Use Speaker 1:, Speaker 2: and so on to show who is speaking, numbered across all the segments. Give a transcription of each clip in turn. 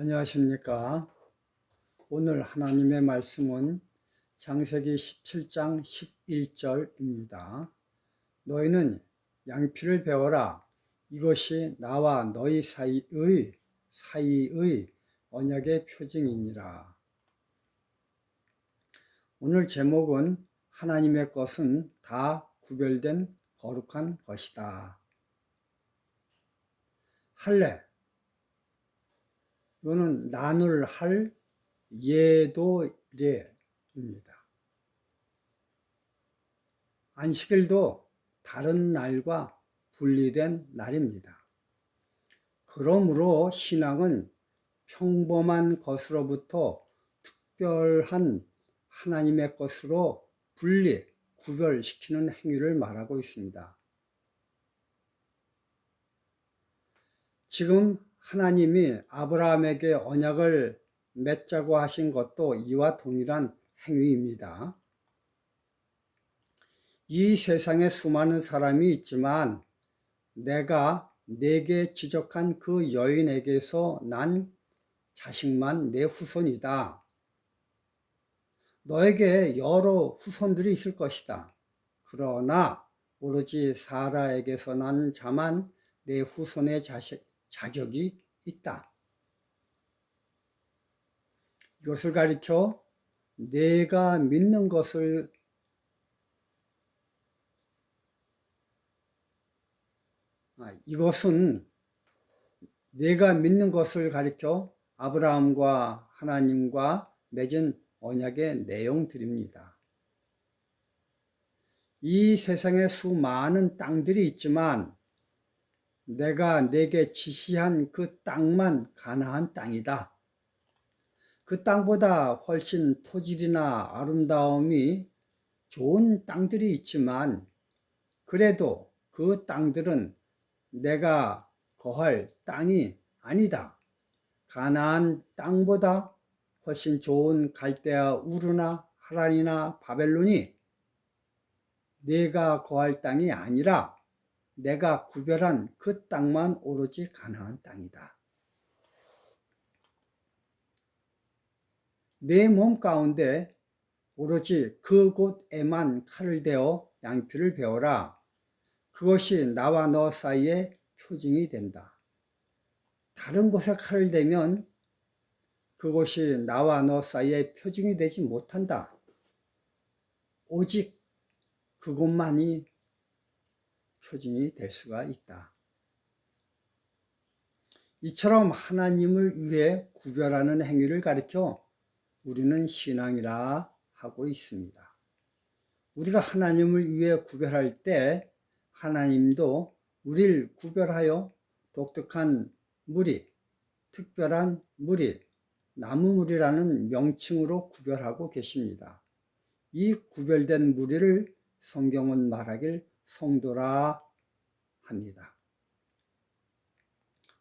Speaker 1: 안녕하십니까. 오늘 하나님의 말씀은 창세기 17장 11절입니다. 너희는 양피를 베어라. 이것이 나와 너희 사이의 언약의 표징이니라. 오늘 제목은 하나님의 것은 다 구별된 거룩한 것이다. 할례, 이거는 나눌 예도례입니다. 안식일도 다른 날과 분리된 날입니다. 그러므로 신앙은 평범한 것으로부터 특별한 하나님의 것으로 구별시키는 행위를 말하고 있습니다. 지금 하나님이 아브라함에게 언약을 맺자고 하신 것도 이와 동일한 행위입니다. 이 세상에 수많은 사람이 있지만 내가 내게 지적한 그 여인에게서 난 자식만 내 후손이다. 너에게 여러 후손들이 있을 것이다. 그러나 오로지 사라에게서 난 자만 내 후손의 자격이 있다. 이것을 가리켜 내가 믿는 것을 이것은 내가 믿는 것을 가리켜 아브라함과 하나님과 맺은 언약의 내용들입니다. 이 세상에 수많은 땅들이 있지만 내가 내게 지시한 그 땅만 가나안 땅이다. 그 땅보다 훨씬 토질이나 아름다움이 좋은 땅들이 있지만 그래도 그 땅들은 내가 거할 땅이 아니다. 가나안 땅보다 훨씬 좋은 갈대아 우르나 하란이나 바벨론이 내가 거할 땅이 아니라 내가 구별한 그 땅만 오로지 가나안 땅이다. 내 몸 가운데 오로지 그곳에만 칼을 대어 양피를 베어라. 그것이 나와 너 사이의 표징이 된다. 다른 곳에 칼을 대면 그것이 나와 너 사이의 표징이 되지 못한다. 오직 그곳만이 표징이 될 수가 있다. 이처럼 하나님을 위해 구별하는 행위를 가리켜 우리는 신앙이라 하고 있습니다. 우리가 하나님을 위해 구별할 때 하나님도 우리를 구별하여 독특한 무리, 특별한 무리, 나무무리라는 명칭으로 구별하고 계십니다. 이 구별된 무리를 성경은 말하길 성도라 합니다.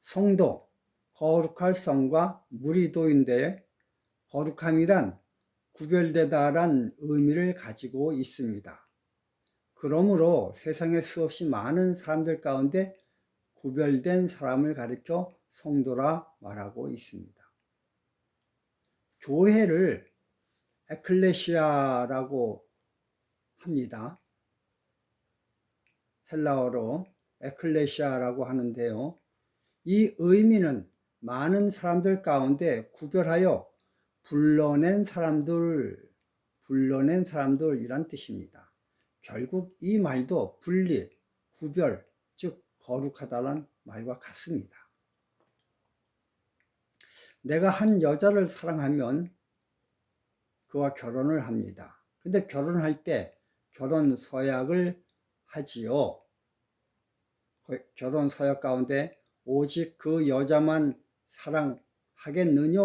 Speaker 1: 성도, 거룩할 성과 무리도인데 거룩함이란 구별되다란 의미를 가지고 있습니다. 그러므로 세상에 수없이 많은 사람들 가운데 구별된 사람을 가리켜 성도라 말하고 있습니다. 교회를 에클레시아라고 합니다. 헬라어로 에클레시아라고 하는데요. 이 의미는 많은 사람들 가운데 구별하여 불러낸 사람들이란 뜻입니다. 결국 이 말도 분리, 구별, 즉 거룩하다는 말과 같습니다. 내가 한 여자를 사랑하면 그와 결혼을 합니다. 근데 결혼할 때 결혼 서약을 하지요. 결혼 서약 가운데 오직 그 여자만 사랑하겠느냐?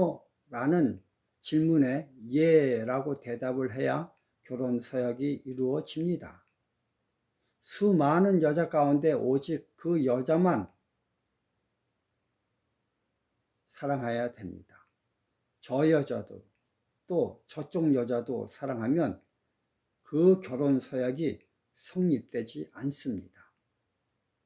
Speaker 1: 라는 질문에 예라고 대답을 해야 결혼 서약이 이루어집니다. 수많은 여자 가운데 오직 그 여자만 사랑해야 됩니다. 저 여자도 또 저쪽 여자도 사랑하면 그 결혼 서약이 성립되지 않습니다.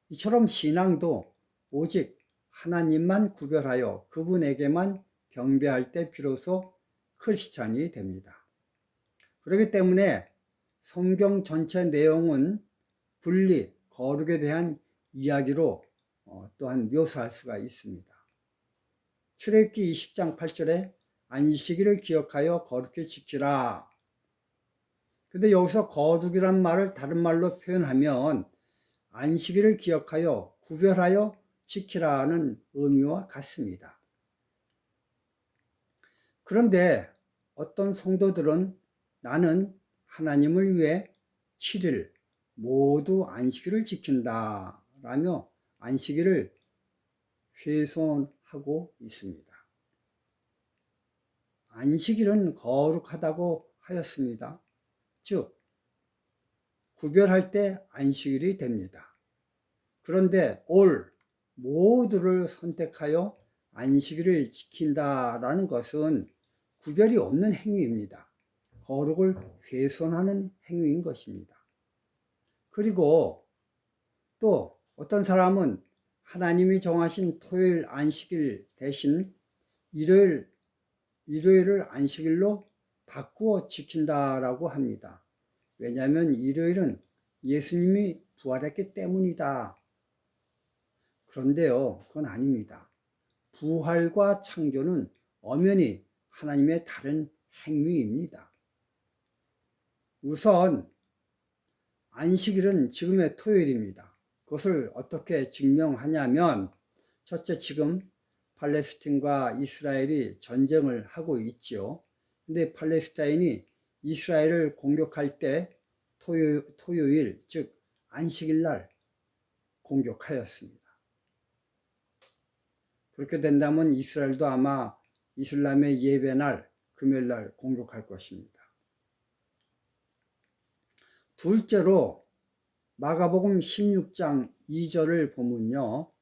Speaker 1: 이처럼 신앙도 오직 하나님만 구별하여 그분에게만 경배할 때 비로소 크리스찬이 됩니다. 그렇기 때문에 성경 전체 내용은 분리, 거룩에 대한 이야기로 또한 묘사할 수가 있습니다. 출애굽기 20장 8절에 안식일을 기억하여 거룩히 지키라. 근데 여기서 거룩이란 말을 다른 말로 표현하면 안식일을 기억하여 구별하여 지키라는 의미와 같습니다. 그런데 어떤 성도들은 나는 하나님을 위해 7일 모두 안식일을 지킨다 라며 안식일을 훼손하고 있습니다. 안식일은 거룩하다고 하였습니다. 즉 구별할 때 안식일이 됩니다. 그런데 모두를 선택하여 안식일을 지킨다라는 것은 구별이 없는 행위입니다. 거룩을 훼손하는 행위인 것입니다. 그리고 또 어떤 사람은 하나님이 정하신 토요일 안식일 대신 일요일을 안식일로 바꾸어 지킨다라고 합니다. 왜냐하면 일요일은 예수님이 부활했기 때문이다. 그런데요, 그건 아닙니다. 부활과 창조는 엄연히 하나님의 다른 행위입니다. 우선 안식일은 지금의 토요일입니다. 그것을 어떻게 증명하냐면, 첫째, 지금 팔레스틴과 이스라엘이 전쟁을 하고 있지요. 근데 팔레스타인이 이스라엘을 공격할 때 토요일, 즉 안식일 날 공격하였습니다. 그렇게 된다면 이스라엘도 아마 이슬람의 예배날, 금요일날 공격할 것입니다. 둘째로 마가복음 16장 2절을 보면요,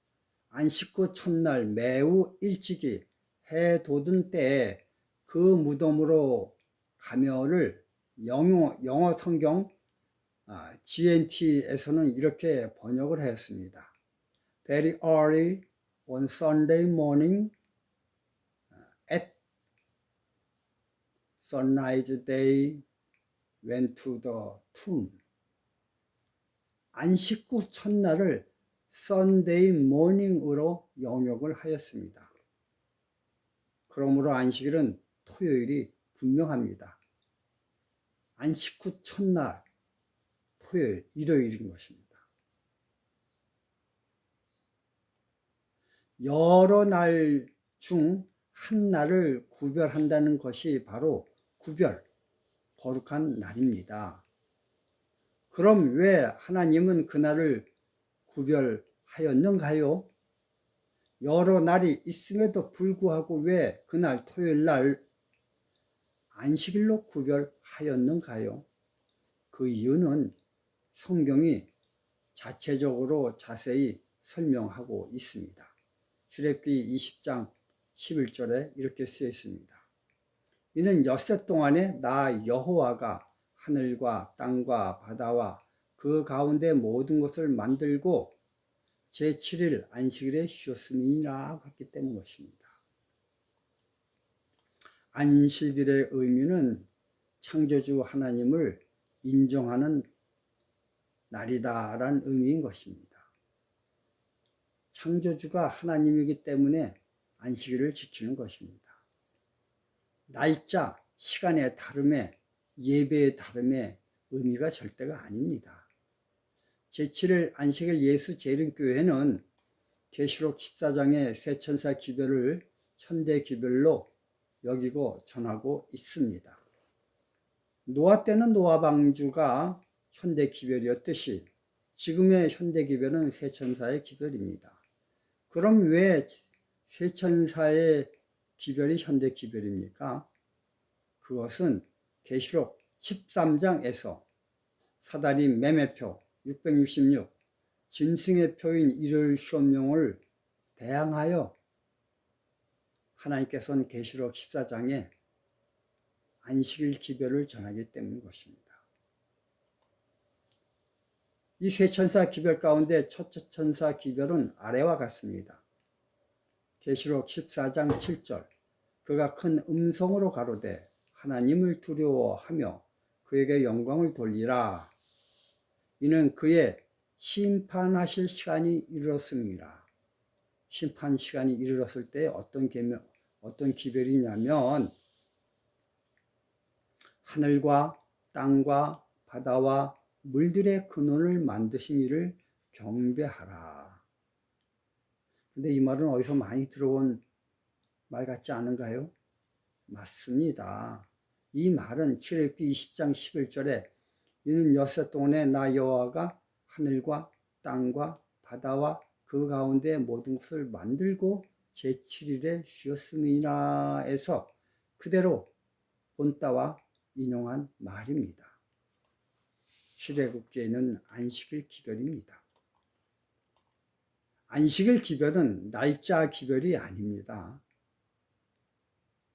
Speaker 1: 안식 후 첫날 매우 일찍이 해 돋은 때에 그 무덤으로 가며를 영어 성경 GNT에서는 이렇게 번역을 하였습니다. Very early on Sunday morning at sunrise they went to the tomb. 안식 후 첫날을 Sunday morning으로 영역을 하였습니다. 그러므로 안식일은 토요일이 분명합니다. 안식 후 첫날, 토요일, 일요일인 것입니다. 여러 날 중 한 날을 구별한다는 것이 바로 거룩한 날입니다. 그럼 왜 하나님은 그날을 구별하였는가요? 여러 날이 있음에도 불구하고 왜 그날 토요일 날 안식일로 구별하였는가요? 그 이유는 성경이 자체적으로 자세히 설명하고 있습니다. 출애굽기 20장 11절에 이렇게 쓰여 있습니다. 이는 엿새 동안에 나 여호와가 하늘과 땅과 바다와 그 가운데 모든 것을 만들고 제7일 안식일에 쉬었음이니라 했기 때문 것입니다. 안식일의 의미는 창조주 하나님을 인정하는 날이다라는 의미인 것입니다. 창조주가 하나님이기 때문에 안식일을 지키는 것입니다. 날짜, 시간의 다름에, 예배의 다름에 의미가 절대가 아닙니다. 제7일 안식일 예수 재림교회는 계시록 14장의 세 천사 기별을 현대 기별로 여기고 전하고 있습니다. 노아 때는 노아 방주가 현대 기별이었듯이 지금의 현대 기별은 세 천사의 기별입니다. 그럼 왜 세 천사의 기별이 현대 기별입니까? 그것은 계시록 13장에서 사다리 매매표 666 짐승의 표인 일요일 시험령을 대항하여 하나님께서는 계시록 14장에 안식일 기별을 전하기 때문인 것입니다. 이 세 천사 기별 가운데 첫째 천사 기별은 아래와 같습니다. 계시록 14장 7절 그가 큰 음성으로 가로되 하나님을 두려워하며 그에게 영광을 돌리라. 이는 그의 심판하실 시간이 이르렀음이라. 심판 시간이 이르렀을 때 어떤 기별이냐면 하늘과 땅과 바다와 물들의 근원을 만드신 이를 경배하라. 근데 이 말은 어디서 많이 들어온 말 같지 않은가요? 맞습니다. 이 말은 출애굽기 20장 11절에 이는 엿새 동안에 나 여호와가 하늘과 땅과 바다와 그 가운데 모든 것을 만들고 제7일에 쉬었음이라 해서 그대로 본따와 인용한 말입니다. 출애굽기에는 안식일 기별입니다. 안식일 기별은 날짜 기별이 아닙니다.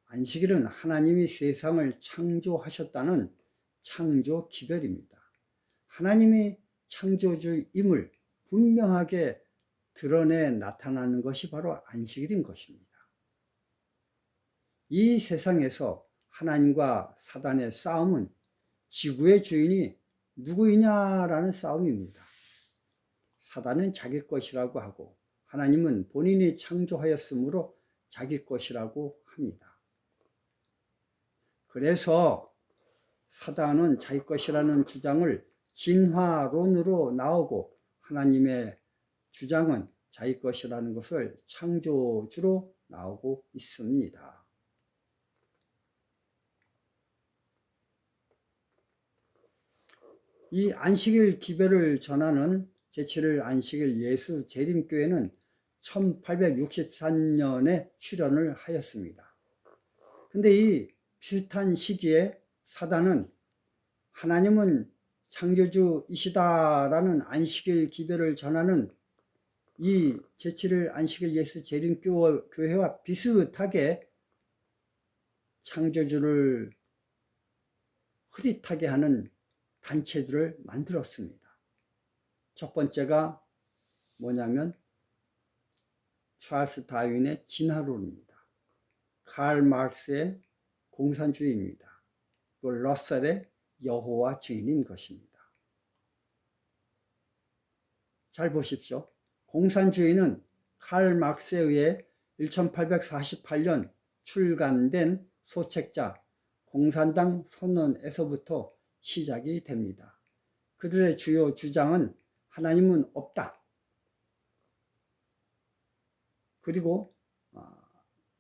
Speaker 1: 안식일은 하나님이 세상을 창조하셨다는 창조 기별입니다. 하나님이 창조주임을 분명하게 드러내 나타나는 것이 바로 안식일인 것입니다. 이 세상에서 하나님과 사단의 싸움은 지구의 주인이 누구이냐라는 싸움입니다. 사단은 자기 것이라고 하고 하나님은 본인이 창조하였으므로 자기 것이라고 합니다. 그래서 사단은 자기 것이라는 주장을 진화론으로 나오고 하나님의 주장은 자기 것이라는 것을 창조주로 나오고 있습니다. 이 안식일 기별을 전하는 제7일 안식일 예수 재림교회는 1863년에 출현을 하였습니다. 근데 이 비슷한 시기에 사단은 하나님은 창조주이시다라는 안식일 기별을 전하는 이 제7일 안식일 예수 재림교회와 비슷하게 창조주를 흐릿하게 하는 단체들을 만들었습니다. 첫 번째가 뭐냐면 찰스 다윈의 진화론입니다. 칼 마르크스의 공산주의입니다. 또 러셀의 여호와 증인인 것입니다. 잘 보십시오. 공산주의는 칼 마르크스에 의해 1848년 출간된 소책자 공산당 선언에서부터 시작이 됩니다. 그들의 주요 주장은 하나님은 없다. 그리고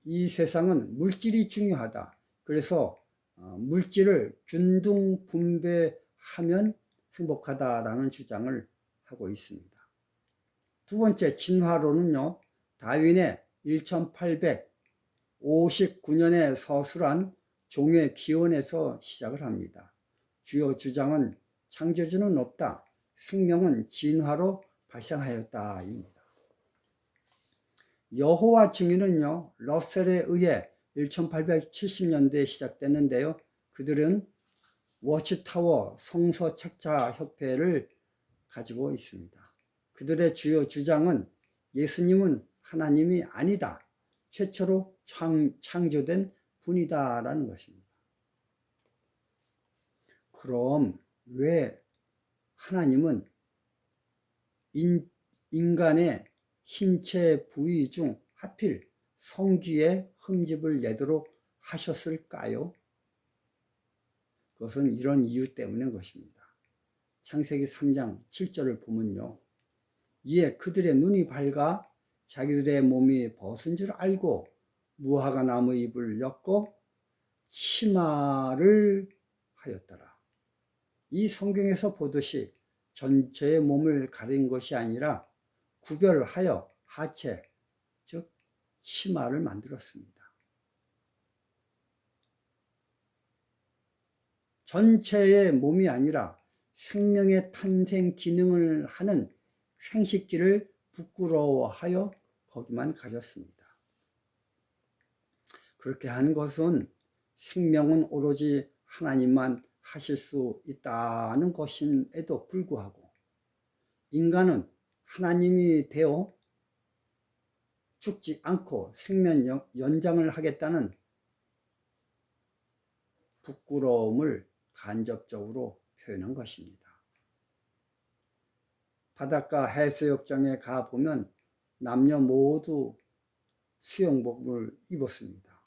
Speaker 1: 이 세상은 물질이 중요하다. 그래서 물질을 균등 분배하면 행복하다라는 주장을 하고 있습니다. 두 번째 진화론은요, 다윈의 1859년에 서술한 종의 기원에서 시작을 합니다. 주요 주장은 창조주는 없다. 생명은 진화로 발생하였다입니다. 여호와 증인은요, 러셀에 의해 1870년대에 시작됐는데요. 그들은 워치타워 성서책자협회를 가지고 있습니다. 그들의 주요 주장은 예수님은 하나님이 아니다. 최초로 창조된 분이다라는 것입니다. 그럼 왜 하나님은 인간의 신체 부위 중 하필 성기에 흠집을 내도록 하셨을까요? 그것은 이런 이유 때문인 것입니다. 창세기 3장 7절을 보면요. 이에 그들의 눈이 밝아 자기들의 몸이 벗은 줄 알고 무화과 나무 잎을 엮고 치마를 하였더라. 이 성경에서 보듯이 전체의 몸을 가린 것이 아니라 구별하여 하체, 즉 치마를 만들었습니다. 전체의 몸이 아니라 생명의 탄생 기능을 하는 생식기를 부끄러워하여 거기만 가렸습니다. 그렇게 한 것은 생명은 오로지 하나님만 하실 수 있다는 것임에도 불구하고 인간은 하나님이 되어 죽지 않고 생명 연장을 하겠다는 부끄러움을 간접적으로 표현한 것입니다. 바닷가 해수욕장에 가보면 남녀 모두 수영복을 입었습니다.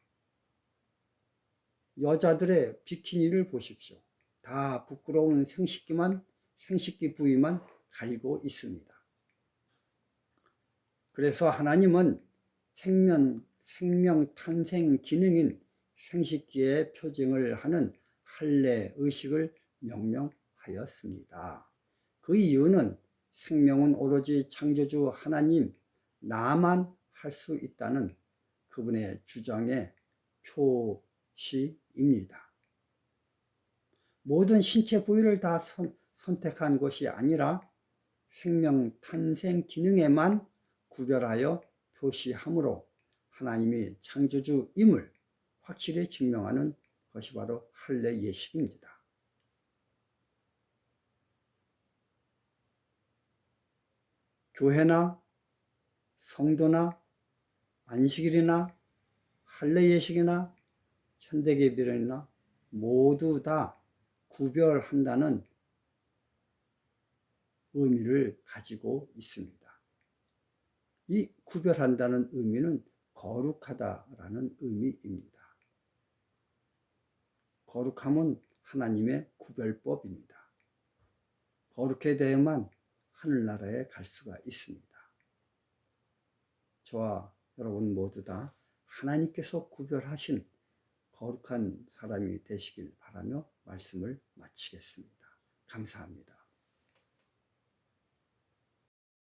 Speaker 1: 여자들의 비키니를 보십시오. 다 부끄러운 생식기 부위만 가리고 있습니다. 그래서 하나님은 생명 탄생 기능인 생식기의 표징을 하는 할례 의식을 명령하였습니다. 그 이유는 생명은 오로지 창조주 하나님 나만 할 수 있다는 그분의 주장의 표시입니다. 모든 신체 부위를 다 선택한 것이 아니라 생명 탄생 기능에만 구별하여 표시함으로 하나님이 창조주임을 확실히 증명하는 것이 바로 할례 예식입니다. 교회나 성도나 안식일이나 할례 예식이나 현대예배나 모두 다 구별한다는 의미를 가지고 있습니다. 이 구별한다는 의미는 거룩하다라는 의미입니다. 거룩함은 하나님의 구별법입니다. 거룩에 대해만 하늘나라에 갈 수가 있습니다. 저와 여러분 모두 다 하나님께서 구별하신 거룩한 사람이 되시길 바라며 말씀을 마치겠습니다. 감사합니다.